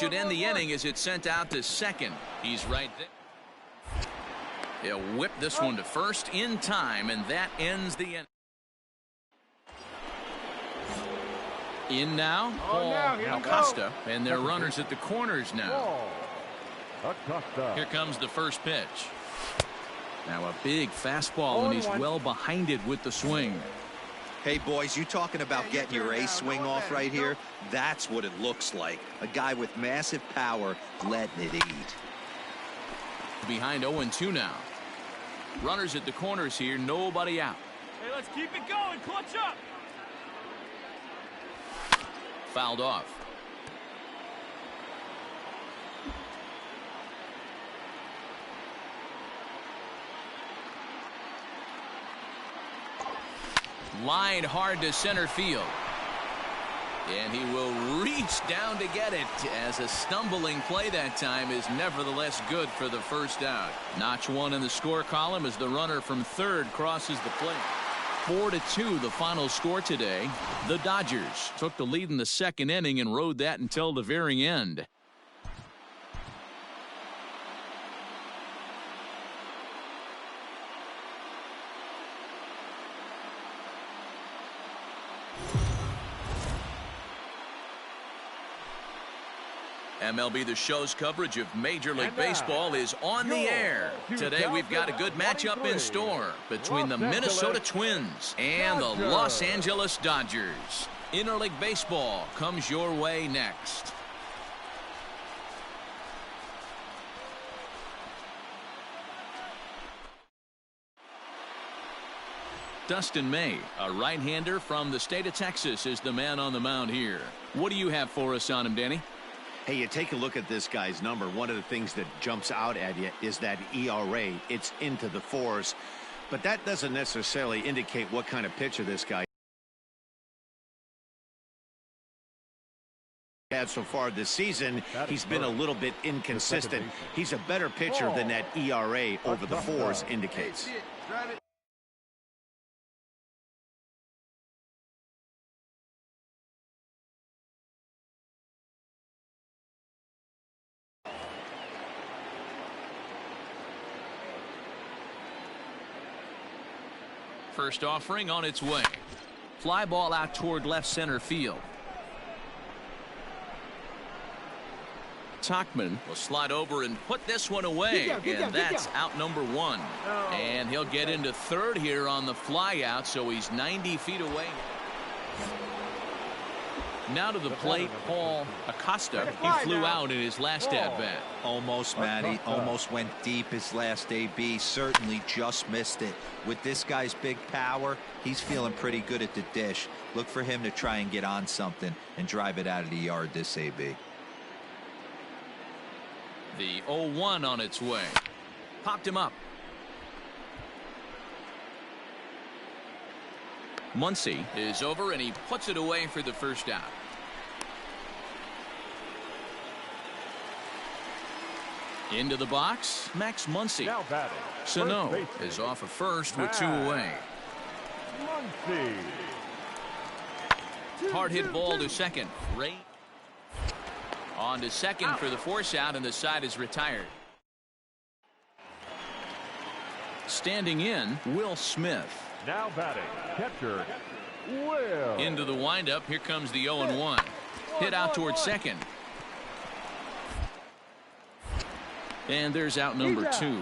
Should end the inning as it's sent out to second. He's right there. He'll whip this one to first in time, and that ends the inning. In now, Paul Acosta, and their runners at the corners now. Here comes the first pitch. Now a big fastball, and he's well behind it with the swing. Hey, boys, you talking about getting your A swing off right here? That's what it looks like. A guy with massive power letting it eat. Behind 0-2 now. Runners at the corners here, nobody out. Hey, let's keep it going. Clutch up. Fouled off. Line hard to center field. And he will reach down to get it, as a stumbling play that time is nevertheless good for the first out. Notch one in the score column as the runner from third crosses the plate. 4-2 the final score today. The Dodgers took the lead in the second inning and rode that until the very end. MLB The Show's coverage of Major League Baseball is on the air. Today we've got a good matchup in store between the Minnesota Twins and the Los Angeles Dodgers. Interleague Baseball comes your way next. Dustin May, a right-hander from the state of Texas, is the man on the mound here. What do you have for us on him, Danny? Hey, you take a look at this guy's number. One of the things that jumps out at you is that ERA. It's into the fours, but that doesn't necessarily indicate what kind of pitcher this guy had so far this season. He's been a little bit inconsistent. He's a better pitcher than that ERA over the fours indicates. First offering on its way. Fly ball out toward left center field. Tauchman will slide over and put this one away, and that's out number one. And he'll get into third here on the fly out, so he's 90 feet away. Now to the plate, Paul Acosta. He flew out in his last at-bat. Almost, Matty. Almost went deep his last AB. Certainly just missed it. With this guy's big power, he's feeling pretty good at the dish. Look for him to try and get on something and drive it out of the yard this AB. The 0-1 on its way. Popped him up. Muncy is over, and he puts it away for the first out. Into the box, Max Muncy. Sano is off of first with two away. Hard hit ball to second. Ray on to second for the force out, and the side is retired. Standing in, Will Smith. Now batting, catcher, Will. Into the windup. Here comes the 0-1. Hit out towards second. And there's out number two.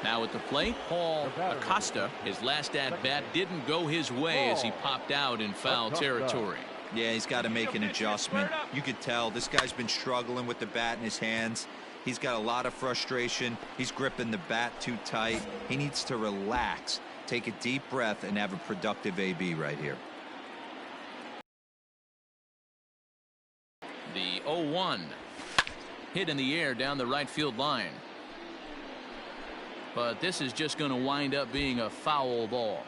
Now at the plate, Paul Acosta. His last at-bat didn't go his way as he popped out in foul territory. Yeah, he's got to make an adjustment. You could tell this guy's been struggling with the bat in his hands. He's got a lot of frustration. He's gripping the bat too tight. He needs to relax, take a deep breath, and have a productive AB right here. The 0-1 hit in the air down the right field line. But this is just going to wind up being a foul ball.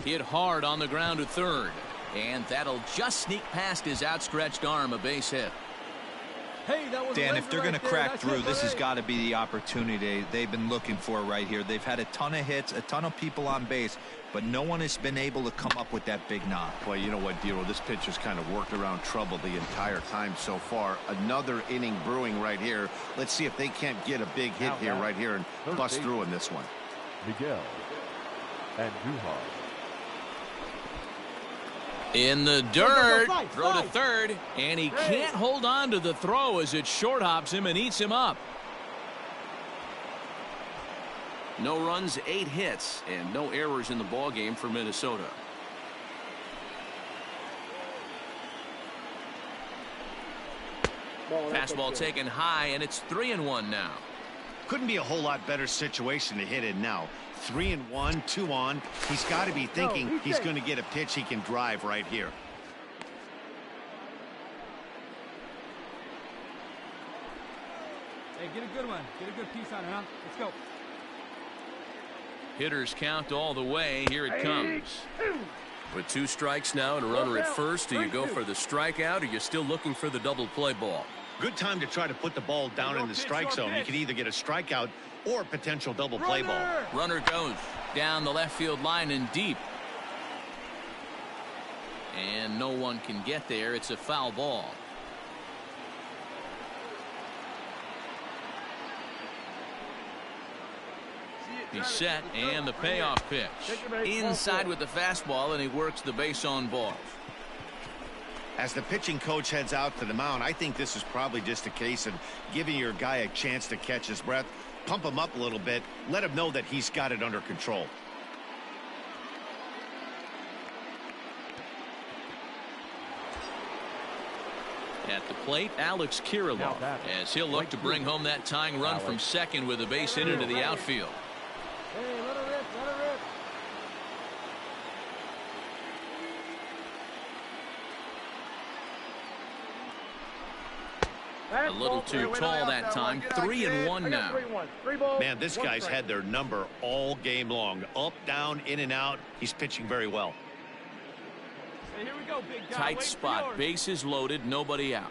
Hit hard on the ground to third. And that'll just sneak past his outstretched arm, a base hit. Dan, if they're going to crack through, this has got to be the opportunity they've been looking for right here. They've had a ton of hits, a ton of people on base, but no one has been able to come up with that big knock. Well, you know what, Dero, this pitcher's kind of worked around trouble the entire time so far. Another inning brewing right here. Let's see if they can't get a big hit here right here and bust through in this one. Miguel Andujar. In the dirt, throw to third, and he can't hold on to the throw as it short hops him and eats him up. No runs, 8 hits, and no errors in the ball game for Minnesota. Fastball taken high, and it's 3-1 now. Couldn't be a whole lot better situation to hit in now. 3-1, 2 on. He's got to be thinking he's going to get a pitch he can drive right here. Hey, get a good one. Get a good piece on it, huh? Let's go. Hitters count all the way. Here it comes. With 2 strikes now and a runner at first, do you go for the strikeout, or are you still looking for the double play ball? Good time to try to put the ball down in the strike zone. You can either get a strikeout or a potential double play ball. Runner goes down the left field line and deep. And no one can get there. It's a foul ball. He's set, and the payoff pitch. Inside with the fastball, and he works the base on balls. As the pitching coach heads out to the mound, I think this is probably just a case of giving your guy a chance to catch his breath, pump him up a little bit, let him know that he's got it under control. At the plate, Alex Kirilloff, as he'll look to bring home that tying run from second with a base hit into the outfield. Hey, let her rip, let her rip. A little too tall that time. 3-1 now. Man, this guy's had their number all game long. Up, down, in and out. He's pitching very well. Hey, here we go, big guy. Tight spot. Bases loaded. Nobody out.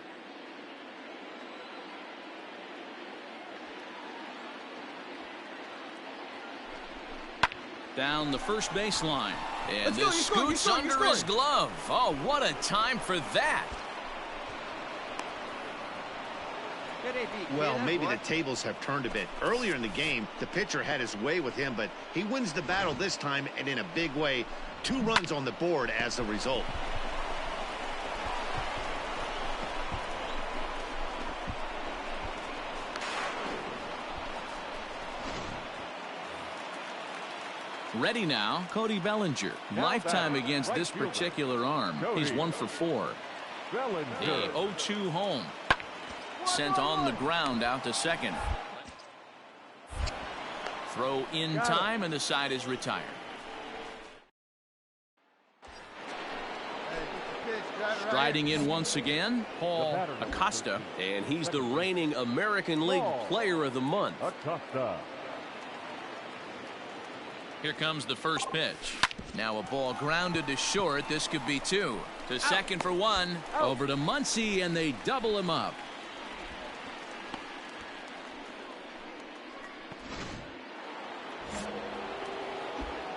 Down the first baseline. And this scoots under his glove. Oh, what a time for that. Well, maybe the tables have turned a bit. Earlier in the game, the pitcher had his way with him, but he wins the battle this time, and in a big way. 2 runs on the board as a result. Ready now, Cody Bellinger. Lifetime against this particular arm. He's 1 for 4. A 0-2 home. Sent on the ground out to second. Throw in time, and the side is retired. Striding in once again, Paul Acosta. And he's the reigning American League Player of the Month. Acosta. Here comes the first pitch. Now a ball grounded to short. This could be 2. To second for 1. Over to Muncy, and they double him up.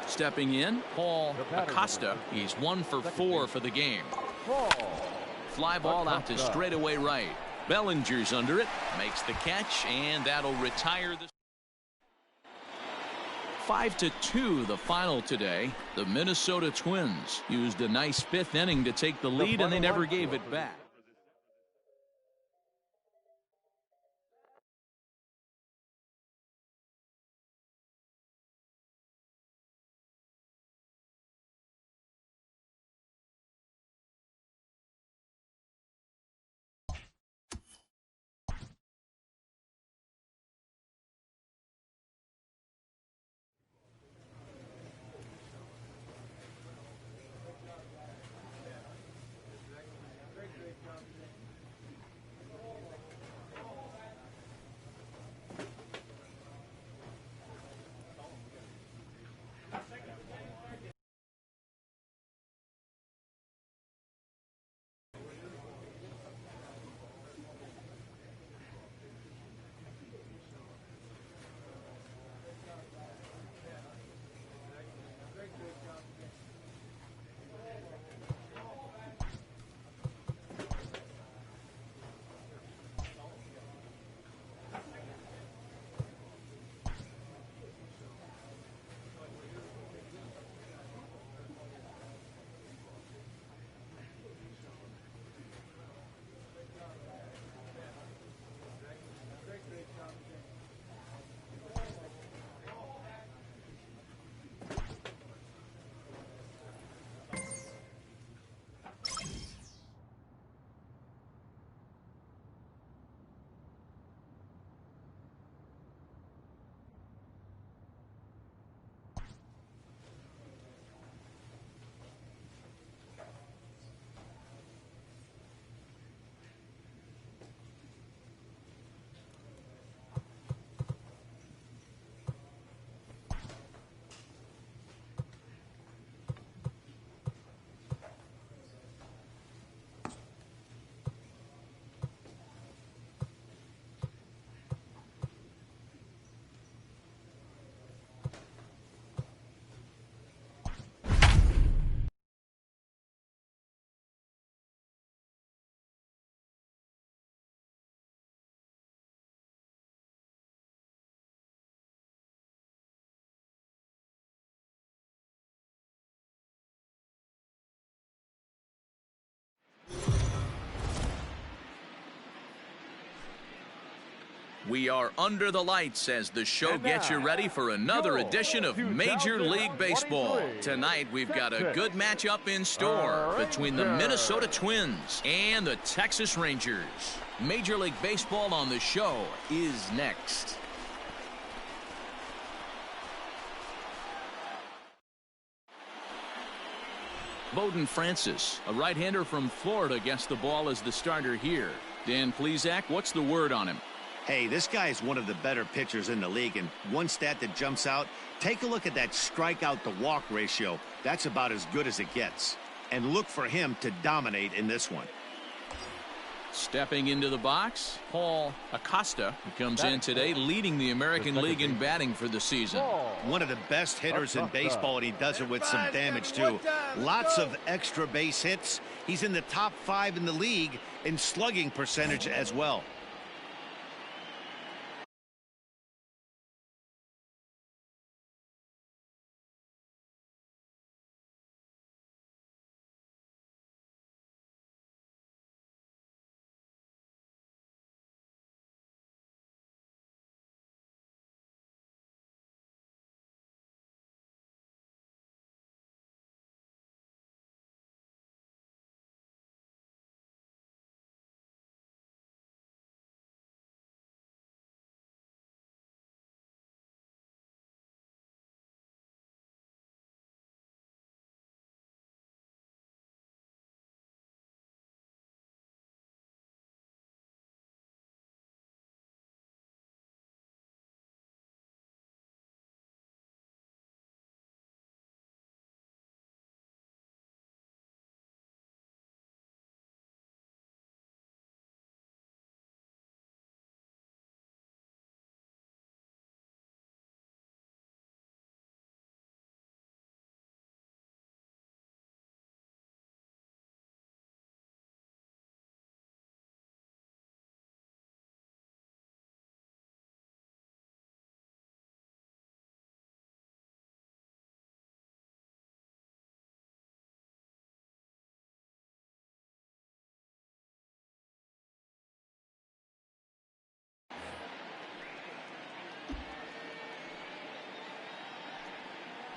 Stepping in, Paul Acosta. He's 1 for 4 for the game. Fly ball out to straightaway right. Bellinger's under it, makes the catch, and that'll retire the. 5-2 the final today. The Minnesota Twins used a nice 5th inning to take the lead, and they never gave it back. We are under the lights as the show gets you ready for another edition of Major League Baseball. Tonight, we've got a good matchup in store between the Minnesota Twins and the Texas Rangers. Major League Baseball on the show is next. Bowden Francis, a right-hander from Florida, gets the ball as the starter here. Dan Plesac, what's the word on him? Hey, this guy is one of the better pitchers in the league, and one stat that jumps out, take a look at that strikeout to walk ratio. That's about as good as it gets. And look for him to dominate in this one. Stepping into the box, Paul Acosta, who comes in today leading the American League in batting for the season. One of the best hitters in baseball, and he does it with some damage too. Lots of extra base hits. He's in the top 5 in the league in slugging percentage as well.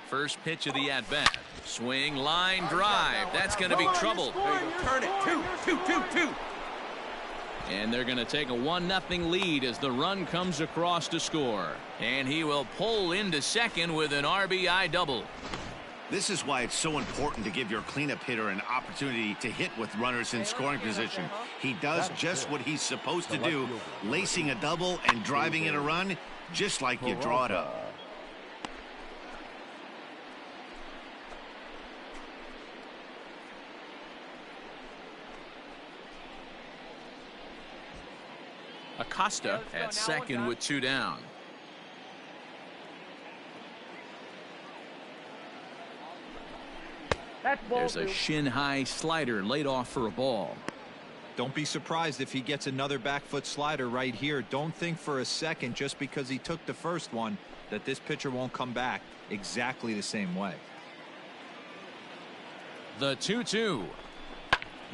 First pitch of the at-bat. Swing, line, drive. That's going to be trouble. Turn it. 2. And they're going to take a 1-0 lead as the run comes across to score. And he will pull into second with an RBI double. This is why it's so important to give your cleanup hitter an opportunity to hit with runners in scoring position. He does just what he's supposed to do, lacing a double and driving in a run, just like you draw it up. Acosta at second with 2 down. There's a shin-high slider laid off for a ball. Don't be surprised if he gets another back foot slider right here. Don't think for a second, just because he took the first one, that this pitcher won't come back exactly the same way. The 2-2.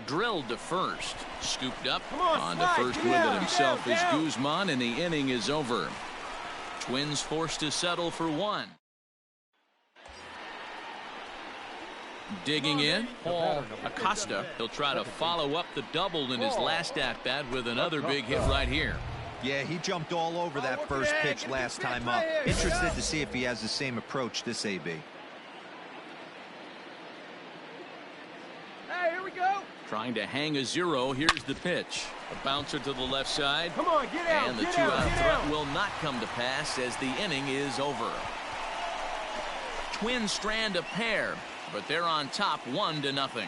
Drilled to first. Scooped up. On to first with it himself is Guzman, and the inning is over. Twins forced to settle for 1. Digging in, Paul Acosta. He'll try to follow up the double in his last at-bat with another big hit right here. Yeah, he jumped all over that first pitch last time up. Interested to see if he has the same approach this AB. Hey, here we go. Trying to hang a 0. Here's the pitch. A bouncer to the left side. Come on, get out. And the 2-out threat will not come to pass as the inning is over. Twins strand a pair, but they're on top 1-0.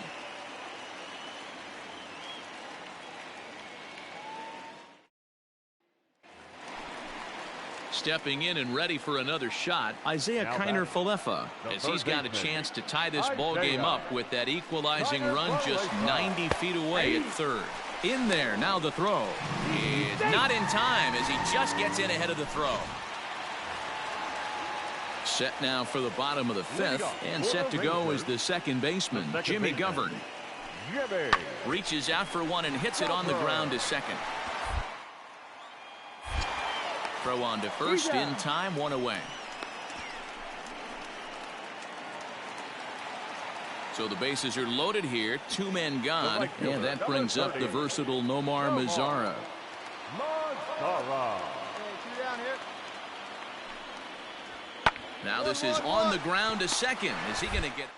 Stepping in and ready for another shot, Isaiah Kiner-Falefa, as he's got a chance to tie this ball game up with that equalizing run just 90 feet away at third. In there, now the throw. It's not in time as he just gets in ahead of the throw. Set now for the bottom of the 5th, and set to go is the second baseman, Jimmy Govern. Reaches out for one and hits it on the ground to second. Throw on to first in time, one away. So the bases are loaded here. 2 men gone. And that brings up the versatile Nomar Mazara. Now this is on the ground to second. Is he going to get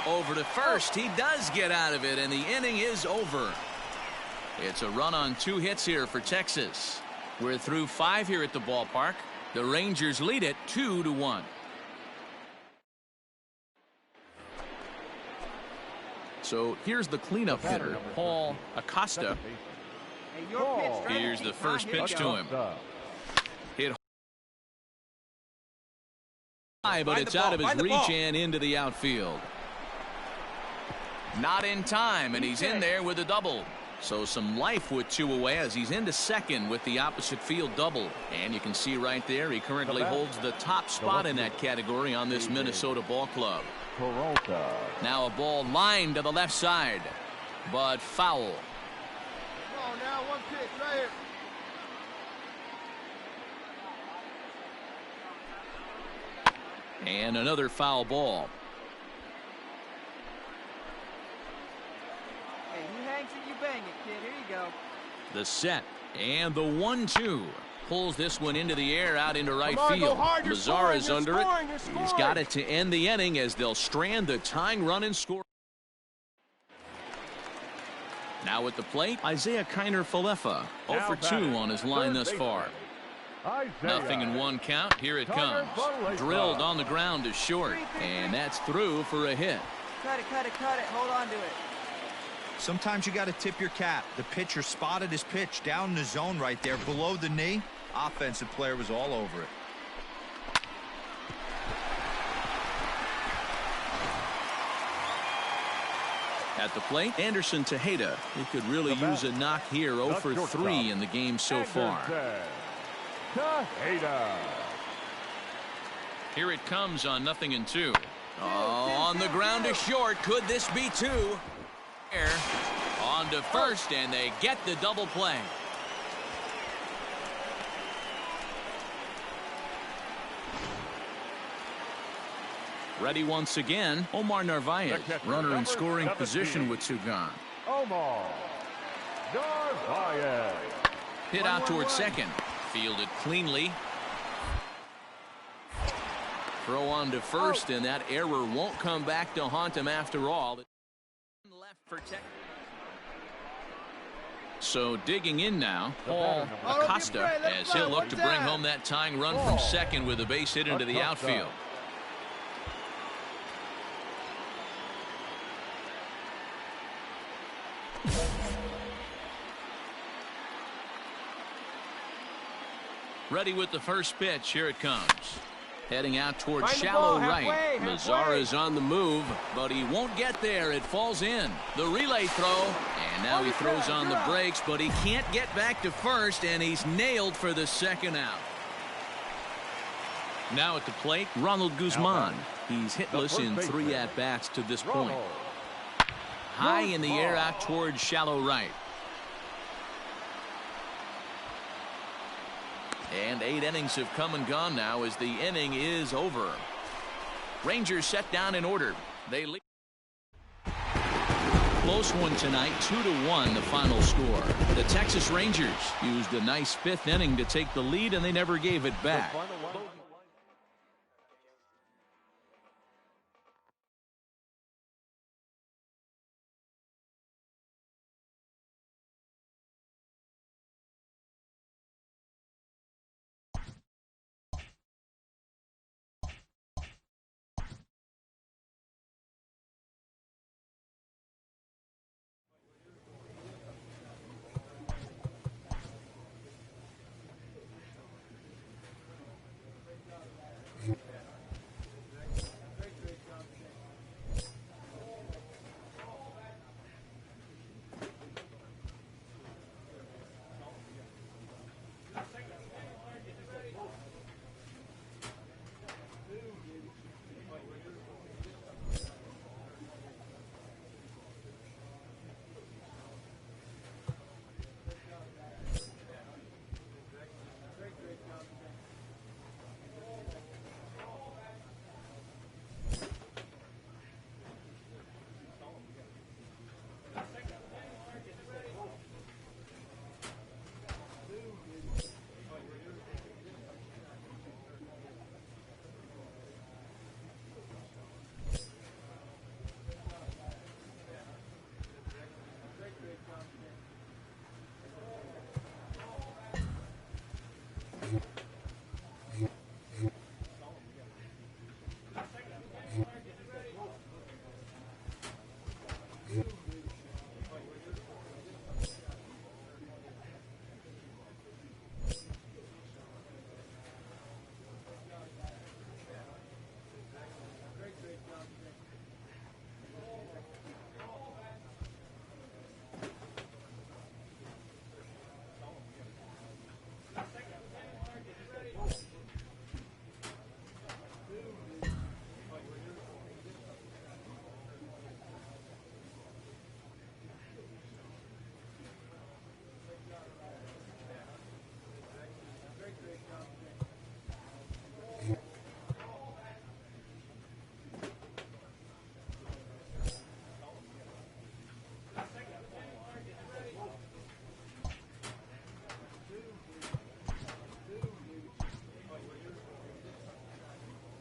over to first? He does get out of it, and the inning is over. It's a run on 2 hits here for Texas. We're through 5 here at the ballpark. The Rangers lead it 2-1. So here's the cleanup hitter, Paul Acosta. Here's the first pitch to him. Hit high, but it's out of his reach and into the outfield. Not in time, and he's in there with a double. So some life with 2 away as he's into second with the opposite field double. And you can see right there he currently holds the top spot in that category on this Minnesota ball club. Now a ball lined to the left side, but foul. Come on now, 1 pitch right here. And another foul ball. Hey, you hangs it, you bang it, kid. Here you go. The set and the 1-2 pulls this one into the air out into right field. Mazara's under it. He's got it to end the inning as they'll strand the tying run and score. Now at the plate, Isaiah Kiner-Falefa 0 for 2 on his line thus far. Nothing in 1 count. Here it comes. Drilled on the ground to short, and that's through for a hit. Cut it, cut it, cut it. Hold on to it. Sometimes you got to tip your cap. The pitcher spotted his pitch down in the zone right there below the knee. Offensive player was all over it. At the plate, Anderson Tejeda. He could really use a knock here. 0 for 3 in the game so far. Here it comes on 0-2. Oh, on the ground to short. Could this be 2? On to first, and they get the double play. Ready once again, Omar Narvaez, runner in scoring position with 2 gone. Omar Narvaez. Hit out towards second, fielded cleanly. Throw on to first, and that error won't come back to haunt him after all. Left for So digging in now, Paul Acosta, as he'll look to bring home that tying run from second with a base hit into the outfield. Ready with the first pitch. Here it comes. Heading out towards shallow right. Mazara's on the move, but he won't get there. It falls in. The relay throw, and now he throws on the brakes, but he can't get back to first, and he's nailed for the second out. Now at the plate, Ronald Guzman. He's hitless in 3 at-bats to this point. High in the air out towards shallow right. And 8 innings have come and gone now as the inning is over. Rangers set down in order. They lead. Close one tonight, 2-1 the final score. The Texas Rangers used a nice 5th inning to take the lead, and they never gave it back.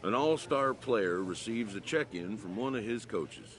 An all-star player receives a check-in from one of his coaches.